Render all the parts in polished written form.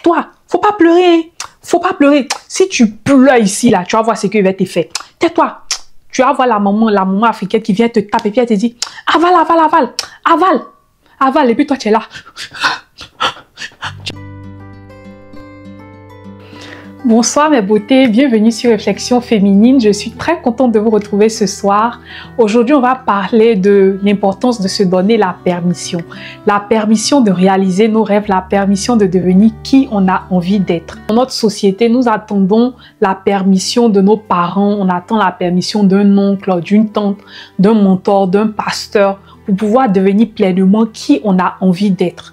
tais-toi, faut pas pleurer, hein. Faut pas pleurer. Si tu pleures ici, là, tu vas voir ce qu'il va te faire. Tais-toi. Tu vas voir la maman africaine qui vient te taper et puis elle te dit, avale, avale, avale, avale, avale. Et puis toi, tu es là. Bonsoir mes beautés, bienvenue sur Réflexion Féminine. Je suis très contente de vous retrouver ce soir. Aujourd'hui, on va parler de l'importance de se donner la permission. La permission de réaliser nos rêves, la permission de devenir qui on a envie d'être. Dans notre société, nous attendons la permission de nos parents, on attend la permission d'un oncle, d'une tante, d'un mentor, d'un pasteur pour pouvoir devenir pleinement qui on a envie d'être.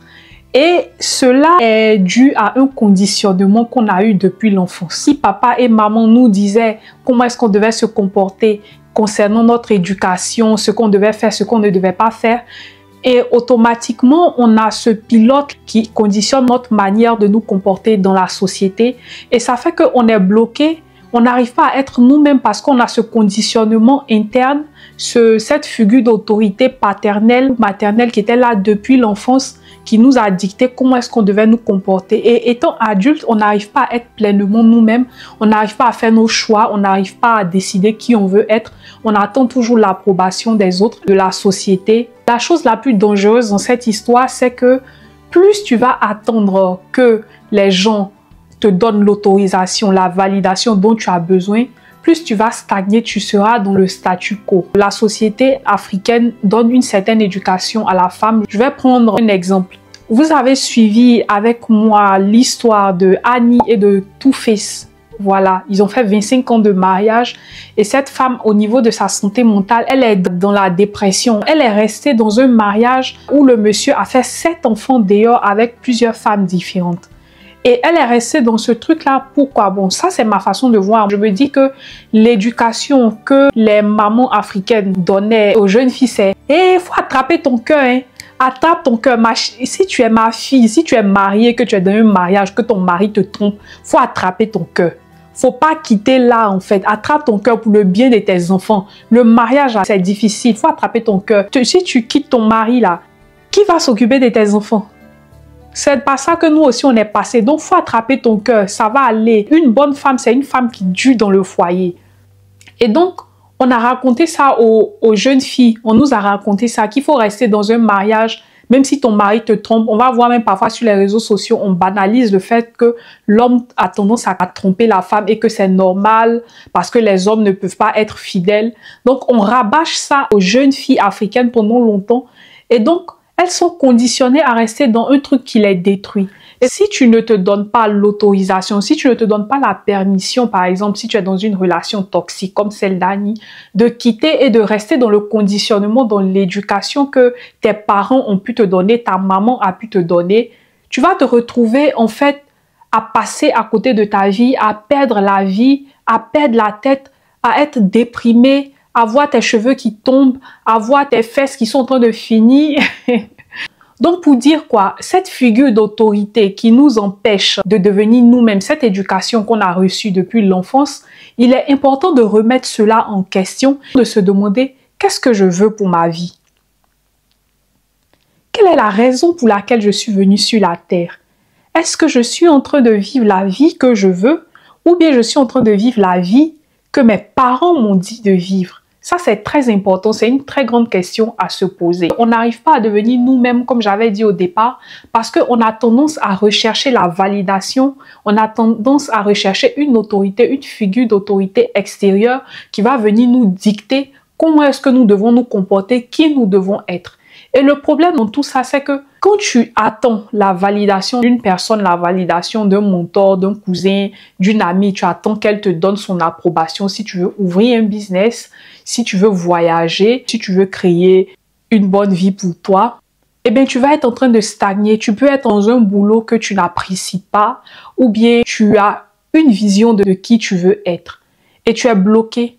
Et cela est dû à un conditionnement qu'on a eu depuis l'enfance. Si papa et maman nous disaient comment est-ce qu'on devait se comporter concernant notre éducation, ce qu'on devait faire, ce qu'on ne devait pas faire, et automatiquement, on a ce pilote qui conditionne notre manière de nous comporter dans la société. Et ça fait qu'on est bloqué, on n'arrive pas à être nous-mêmes parce qu'on a ce conditionnement interne, cette figure d'autorité paternelle, maternelle qui était là depuis l'enfance, qui nous a dicté comment est-ce qu'on devait nous comporter. Et étant adulte, on n'arrive pas à être pleinement nous-mêmes, on n'arrive pas à faire nos choix, on n'arrive pas à décider qui on veut être. On attend toujours l'approbation des autres, de la société. La chose la plus dangereuse dans cette histoire, c'est que plus tu vas attendre que les gens te donnent l'autorisation, la validation dont tu as besoin, plus tu vas stagner, tu seras dans le statu quo. La société africaine donne une certaine éducation à la femme. Je vais prendre un exemple. Vous avez suivi avec moi l'histoire de Annie et de Two-Face. Voilà, ils ont fait 25 ans de mariage et cette femme, au niveau de sa santé mentale, elle est dans la dépression. Elle est restée dans un mariage où le monsieur a fait 7 enfants dehors avec plusieurs femmes différentes. Et elle est restée dans ce truc-là. Pourquoi? Bon, ça, c'est ma façon de voir. Je me dis que l'éducation que les mamans africaines donnaient aux jeunes filles, c'est « Hey, faut attraper ton cœur, hein. Attrape ton cœur. Si tu es ma fille, si tu es mariée, que tu es dans un mariage, que ton mari te trompe, faut attraper ton cœur. Faut pas quitter là, en fait. Attrape ton cœur pour le bien de tes enfants. Le mariage, c'est difficile. Faut attraper ton cœur. Si tu quittes ton mari, là, qui va s'occuper de tes enfants? C'est pas ça que nous aussi on est passé. Donc, faut attraper ton cœur. Ça va aller. Une bonne femme, c'est une femme qui dure dans le foyer. Et donc, on a raconté ça aux jeunes filles. On nous a raconté ça, qu'il faut rester dans un mariage, même si ton mari te trompe. On va voir même parfois sur les réseaux sociaux, on banalise le fait que l'homme a tendance à tromper la femme et que c'est normal parce que les hommes ne peuvent pas être fidèles. Donc, on rabâche ça aux jeunes filles africaines pendant longtemps. Et donc, elles sont conditionnées à rester dans un truc qui les détruit. Et si tu ne te donnes pas l'autorisation, si tu ne te donnes pas la permission, par exemple, si tu es dans une relation toxique comme celle d'Annie, de quitter et de rester dans le conditionnement, dans l'éducation que tes parents ont pu te donner, ta maman a pu te donner, tu vas te retrouver en fait à passer à côté de ta vie, à perdre la vie, à perdre la tête, à être déprimé, à voir tes cheveux qui tombent, à voir tes fesses qui sont en train de finir. Donc, pour dire quoi, cette figure d'autorité qui nous empêche de devenir nous-mêmes, cette éducation qu'on a reçue depuis l'enfance, il est important de remettre cela en question, de se demander qu'est-ce que je veux pour ma vie? Quelle est la raison pour laquelle je suis venue sur la terre? Est-ce que je suis en train de vivre la vie que je veux ou bien je suis en train de vivre la vie que mes parents m'ont dit de vivre? Ça, c'est très important. C'est une très grande question à se poser. On n'arrive pas à devenir nous-mêmes, comme j'avais dit au départ, parce qu'on a tendance à rechercher la validation. On a tendance à rechercher une autorité, une figure d'autorité extérieure qui va venir nous dicter comment est-ce que nous devons nous comporter, qui nous devons être. Et le problème dans tout ça, c'est que quand tu attends la validation d'une personne, la validation d'un mentor, d'un cousin, d'une amie, tu attends qu'elle te donne son approbation si tu veux ouvrir un business, si tu veux voyager, si tu veux créer une bonne vie pour toi, eh bien, tu vas être en train de stagner. Tu peux être dans un boulot que tu n'apprécies pas ou bien tu as une vision de qui tu veux être et tu es bloqué.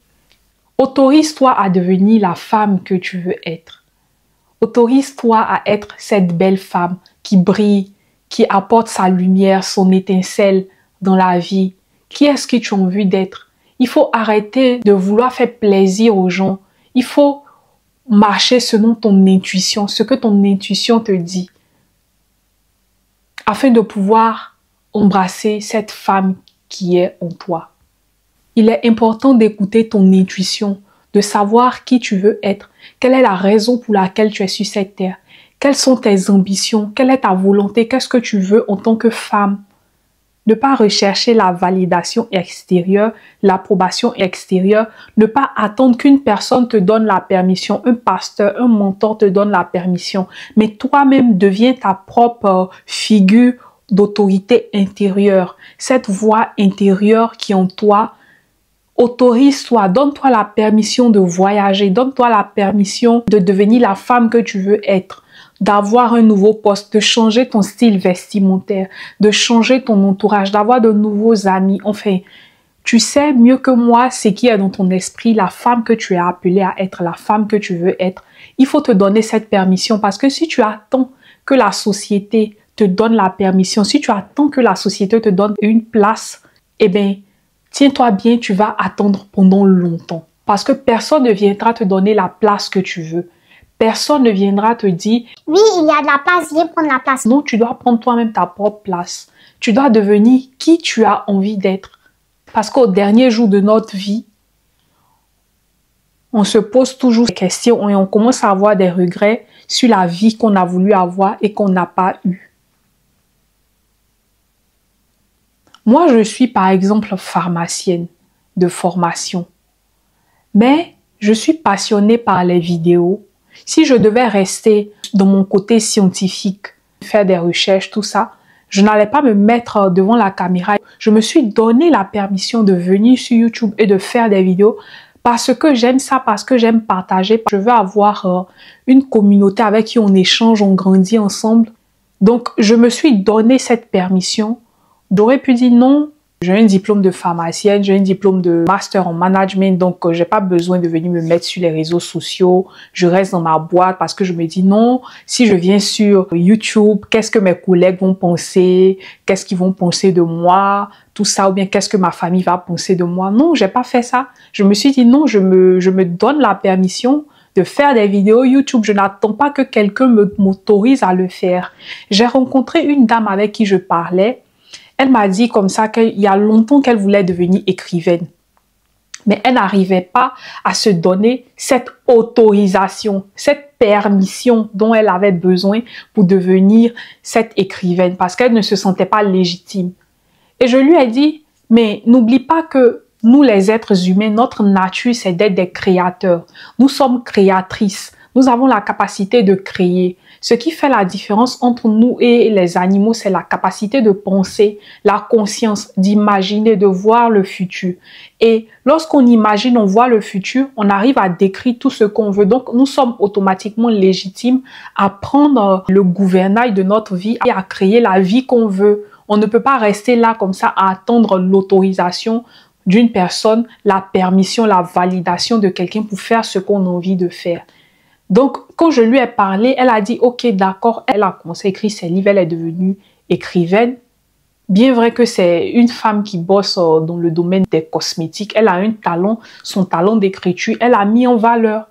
Autorise-toi à devenir la femme que tu veux être. Autorise-toi à être cette belle femme qui brille, qui apporte sa lumière, son étincelle dans la vie. Qui est-ce que tu as envie d'être? Il faut arrêter de vouloir faire plaisir aux gens. Il faut marcher selon ton intuition, ce que ton intuition te dit, afin de pouvoir embrasser cette femme qui est en toi. Il est important d'écouter ton intuition, de savoir qui tu veux être, quelle est la raison pour laquelle tu es sur cette terre, quelles sont tes ambitions, quelle est ta volonté, qu'est-ce que tu veux en tant que femme. Ne pas rechercher la validation extérieure, l'approbation extérieure, ne pas attendre qu'une personne te donne la permission, un pasteur, un mentor te donne la permission, mais toi-même deviens ta propre figure d'autorité intérieure, cette voix intérieure qui est en toi. Autorise-toi, donne-toi la permission de voyager, donne-toi la permission de devenir la femme que tu veux être, d'avoir un nouveau poste, de changer ton style vestimentaire, de changer ton entourage, d'avoir de nouveaux amis. Enfin, tu sais mieux que moi ce qui est dans ton esprit, la femme que tu es appelée à être, la femme que tu veux être. Il faut te donner cette permission parce que si tu attends que la société te donne la permission, si tu attends que la société te donne une place, eh bien, tiens-toi bien, tu vas attendre pendant longtemps. Parce que personne ne viendra te donner la place que tu veux. Personne ne viendra te dire « Oui, il y a de la place, viens prendre la place. » Non, tu dois prendre toi-même ta propre place. Tu dois devenir qui tu as envie d'être. Parce qu'au dernier jour de notre vie, on se pose toujours des questions et on commence à avoir des regrets sur la vie qu'on a voulu avoir et qu'on n'a pas eue. Moi, je suis par exemple pharmacienne de formation, mais je suis passionnée par les vidéos. Si je devais rester dans mon côté scientifique, faire des recherches, tout ça, je n'allais pas me mettre devant la caméra. Je me suis donné la permission de venir sur YouTube et de faire des vidéos parce que j'aime ça, parce que j'aime partager. Je veux avoir une communauté avec qui on échange, on grandit ensemble. Donc, je me suis donné cette permission. J'aurais pu dire non, j'ai un diplôme de pharmacienne, j'ai un diplôme de master en management, donc j'ai pas besoin de venir me mettre sur les réseaux sociaux. Je reste dans ma boîte parce que je me dis non, si je viens sur YouTube, qu'est-ce que mes collègues vont penser? Qu'est-ce qu'ils vont penser de moi? Tout ça, ou bien qu'est-ce que ma famille va penser de moi? Non, j'ai pas fait ça. Je me suis dit non, je me donne la permission de faire des vidéos YouTube. Je n'attends pas que quelqu'un m'autorise à le faire. J'ai rencontré une dame avec qui je parlais. Elle m'a dit comme ça qu'il y a longtemps qu'elle voulait devenir écrivaine. Mais elle n'arrivait pas à se donner cette autorisation, cette permission dont elle avait besoin pour devenir cette écrivaine parce qu'elle ne se sentait pas légitime. Et je lui ai dit, mais n'oublie pas que nous les êtres humains, notre nature c'est d'être des créateurs. Nous sommes créatrices. Nous avons la capacité de créer. Ce qui fait la différence entre nous et les animaux, c'est la capacité de penser, la conscience, d'imaginer, de voir le futur. Et lorsqu'on imagine, on voit le futur, on arrive à décrire tout ce qu'on veut. Donc, nous sommes automatiquement légitimes à prendre le gouvernail de notre vie et à créer la vie qu'on veut. On ne peut pas rester là comme ça à attendre l'autorisation d'une personne, la permission, la validation de quelqu'un pour faire ce qu'on a envie de faire. Donc, quand je lui ai parlé, elle a dit « Ok, d'accord ». Elle a commencé à écrire ses livres, elle est devenue écrivaine. Bien vrai que c'est une femme qui bosse dans le domaine des cosmétiques. Elle a un talent, son talent d'écriture, elle a mis en valeur.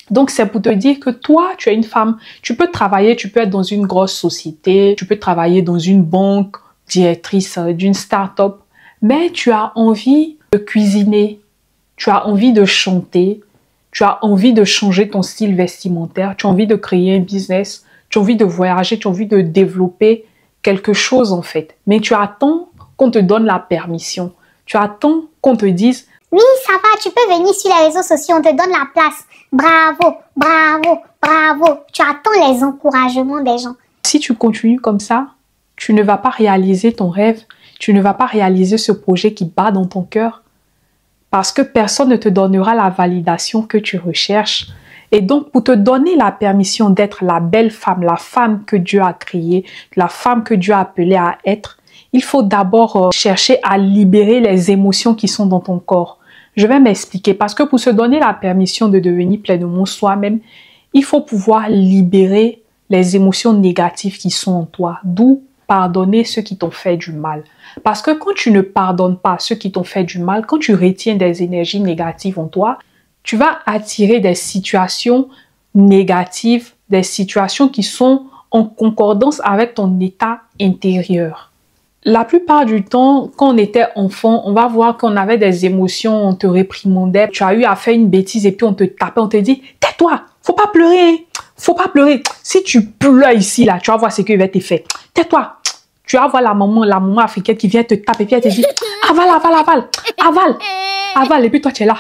Donc, c'est pour te dire que toi, tu es une femme, tu peux travailler, tu peux être dans une grosse société, tu peux travailler dans une banque, directrice d'une start-up, mais tu as envie de cuisiner, tu as envie de chanter, tu as envie de changer ton style vestimentaire, tu as envie de créer un business, tu as envie de voyager, tu as envie de développer quelque chose en fait. Mais tu attends qu'on te donne la permission. Tu attends qu'on te dise « Oui, ça va, tu peux venir sur les réseaux sociaux, on te donne la place. Bravo, bravo, bravo. » Tu attends les encouragements des gens. Si tu continues comme ça, tu ne vas pas réaliser ton rêve, tu ne vas pas réaliser ce projet qui bat dans ton cœur. Parce que personne ne te donnera la validation que tu recherches. Et donc, pour te donner la permission d'être la belle femme, la femme que Dieu a créée, la femme que Dieu a appelée à être, il faut d'abord chercher à libérer les émotions qui sont dans ton corps. Je vais m'expliquer. Parce que pour se donner la permission de devenir pleinement soi-même, il faut pouvoir libérer les émotions négatives qui sont en toi. D'où pardonner ceux qui t'ont fait du mal. Parce que quand tu ne pardonnes pas ceux qui t'ont fait du mal, quand tu retiens des énergies négatives en toi, tu vas attirer des situations négatives, des situations qui sont en concordance avec ton état intérieur. La plupart du temps, quand on était enfant, on va voir qu'on avait des émotions, on te réprimandait, tu as eu à faire une bêtise et puis on te tapait, on te dit « Tais-toi, faut pas pleurer, faut pas pleurer. Si tu pleures ici, là, tu vas voir ce qu'il va te faire. Tais-toi. » Tu vas voir la maman africaine qui vient te taper et puis elle te dit « Avale, avale, avale, avale, avale. » Et puis toi, tu es là.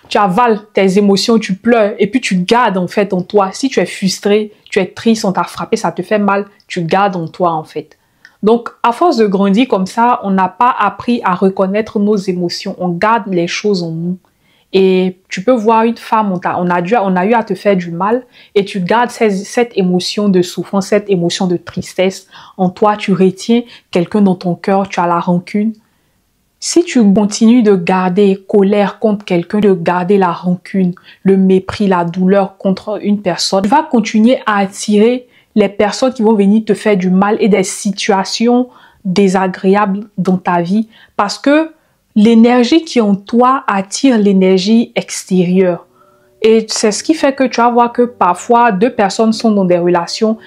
Tu avales tes émotions, tu pleures et puis tu gardes en fait en toi. Si tu es frustré, tu es triste, on t'a frappé, ça te fait mal, tu gardes en toi en fait. Donc, à force de grandir comme ça, on n'a pas appris à reconnaître nos émotions. On garde les choses en nous. Et tu peux voir une femme, on a eu à te faire du mal et tu gardes cette émotion de souffrance, cette émotion de tristesse en toi. Tu retiens quelqu'un dans ton cœur, tu as la rancune. Si tu continues de garder colère contre quelqu'un, de garder la rancune, le mépris, la douleur contre une personne, tu vas continuer à attirer les personnes qui vont venir te faire du mal et des situations désagréables dans ta vie parce que l'énergie qui est en toi attire l'énergie extérieure. Et c'est ce qui fait que tu vas voir que parfois deux personnes sont dans des relations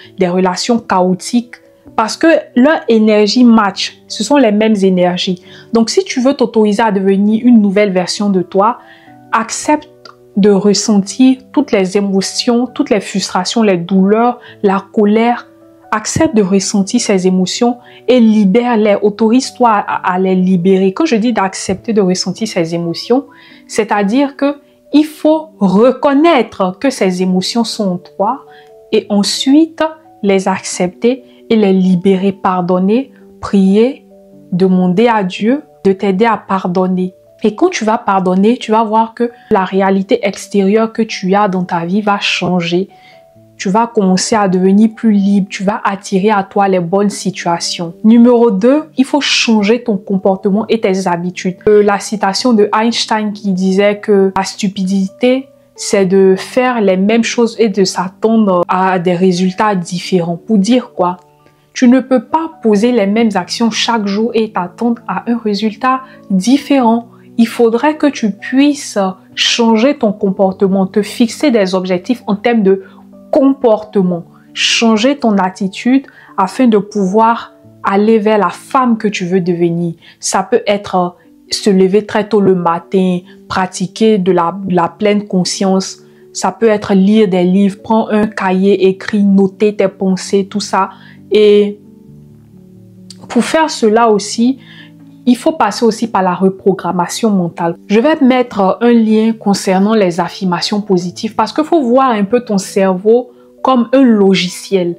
chaotiques parce que leur énergie match. Ce sont les mêmes énergies. Donc si tu veux t'autoriser à devenir une nouvelle version de toi, accepte de ressentir toutes les émotions, toutes les frustrations, les douleurs, la colère. Accepte de ressentir ces émotions et libère-les. Autorise-toi à les libérer. Quand je dis d'accepter de ressentir ces émotions, c'est-à-dire que il faut reconnaître que ces émotions sont en toi et ensuite les accepter et les libérer, pardonner, prier, demander à Dieu de t'aider à pardonner. Et quand tu vas pardonner, tu vas voir que la réalité extérieure que tu as dans ta vie va changer. Tu vas commencer à devenir plus libre, tu vas attirer à toi les bonnes situations. Numéro 2, il faut changer ton comportement et tes habitudes. La citation de Einstein qui disait que la stupidité, c'est de faire les mêmes choses et de s'attendre à des résultats différents. Pour dire quoi? Tu ne peux pas poser les mêmes actions chaque jour et t'attendre à un résultat différent. Il faudrait que tu puisses changer ton comportement, te fixer des objectifs en termes de comportement, changer ton attitude afin de pouvoir aller vers la femme que tu veux devenir. Ça peut être se lever très tôt le matin, pratiquer de la pleine conscience. Ça peut être lire des livres, prendre un cahier, écrire, noter tes pensées, tout ça. Et pour faire cela aussi, il faut passer aussi par la reprogrammation mentale. Je vais mettre un lien concernant les affirmations positives parce qu'il faut voir un peu ton cerveau comme un logiciel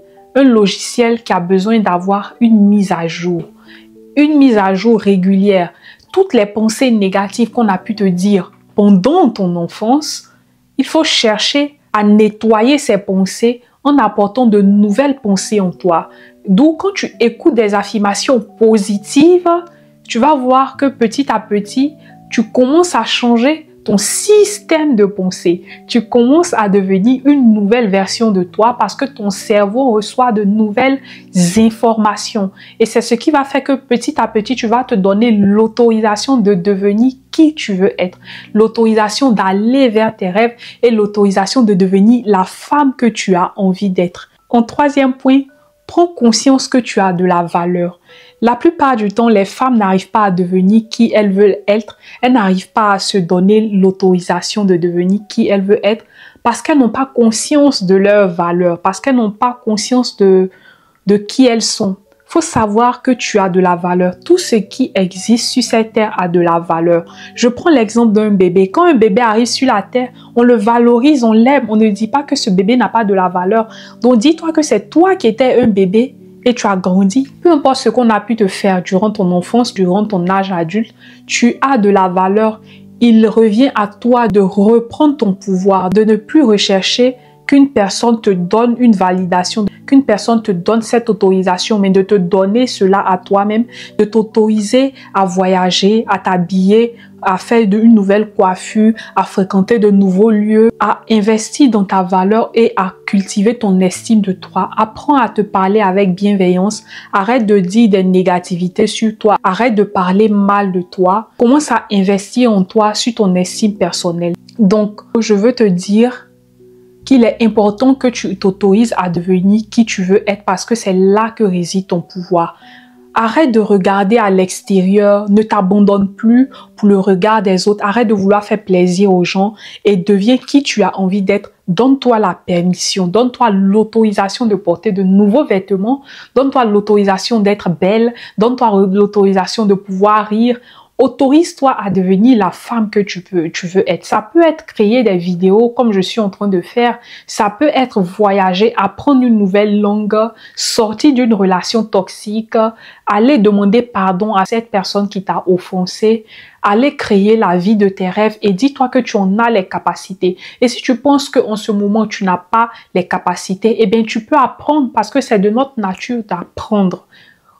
qui a besoin d'avoir une mise à jour régulière. Toutes les pensées négatives qu'on a pu te dire pendant ton enfance, il faut chercher à nettoyer ces pensées en apportant de nouvelles pensées en toi. D'où quand tu écoutes des affirmations positives, tu vas voir que petit à petit, tu commences à changer ton système de pensée. Tu commences à devenir une nouvelle version de toi parce que ton cerveau reçoit de nouvelles informations. Et c'est ce qui va faire que petit à petit, tu vas te donner l'autorisation de devenir qui tu veux être. L'autorisation d'aller vers tes rêves et l'autorisation de devenir la femme que tu as envie d'être. En troisième point, prends conscience que tu as de la valeur. La plupart du temps, les femmes n'arrivent pas à devenir qui elles veulent être. Elles n'arrivent pas à se donner l'autorisation de devenir qui elles veulent être parce qu'elles n'ont pas conscience de leur valeur, parce qu'elles n'ont pas conscience de qui elles sont. Il faut savoir que tu as de la valeur. Tout ce qui existe sur cette terre a de la valeur. Je prends l'exemple d'un bébé. Quand un bébé arrive sur la terre, on le valorise, on l'aime. On ne dit pas que ce bébé n'a pas de la valeur. Donc dis-toi que c'est toi qui étais un bébé et tu as grandi. Peu importe ce qu'on a pu te faire durant ton enfance, durant ton âge adulte, tu as de la valeur. Il revient à toi de reprendre ton pouvoir, de ne plus rechercher qu'une personne te donne une validation, qu'une personne te donne cette autorisation, mais de te donner cela à toi-même, de t'autoriser à voyager, à t'habiller, à faire une nouvelle coiffure, à fréquenter de nouveaux lieux, à investir dans ta valeur et à cultiver ton estime de toi. Apprends à te parler avec bienveillance. Arrête de dire des négativités sur toi. Arrête de parler mal de toi. Commence à investir en toi sur ton estime personnelle. Donc, je veux te dire, qu'il est important que tu t'autorises à devenir qui tu veux être parce que c'est là que réside ton pouvoir. Arrête de regarder à l'extérieur, ne t'abandonne plus pour le regard des autres, arrête de vouloir faire plaisir aux gens et deviens qui tu as envie d'être. Donne-toi la permission, donne-toi l'autorisation de porter de nouveaux vêtements, donne-toi l'autorisation d'être belle, donne-toi l'autorisation de pouvoir rire. Autorise-toi à devenir la femme que tu veux être. Ça peut être créer des vidéos comme je suis en train de faire. Ça peut être voyager, apprendre une nouvelle langue, sortir d'une relation toxique, aller demander pardon à cette personne qui t'a offensé, aller créer la vie de tes rêves et dis-toi que tu en as les capacités. Et si tu penses qu'en ce moment tu n'as pas les capacités, eh bien tu peux apprendre parce que c'est de notre nature d'apprendre.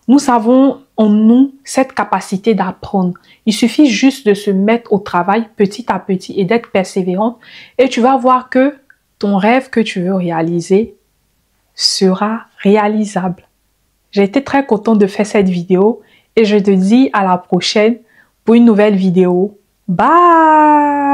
Nous avons en nous cette capacité d'apprendre. Il suffit juste de se mettre au travail petit à petit et d'être persévérante et tu vas voir que ton rêve que tu veux réaliser sera réalisable. J'ai été très contente de faire cette vidéo et je te dis à la prochaine pour une nouvelle vidéo. Bye!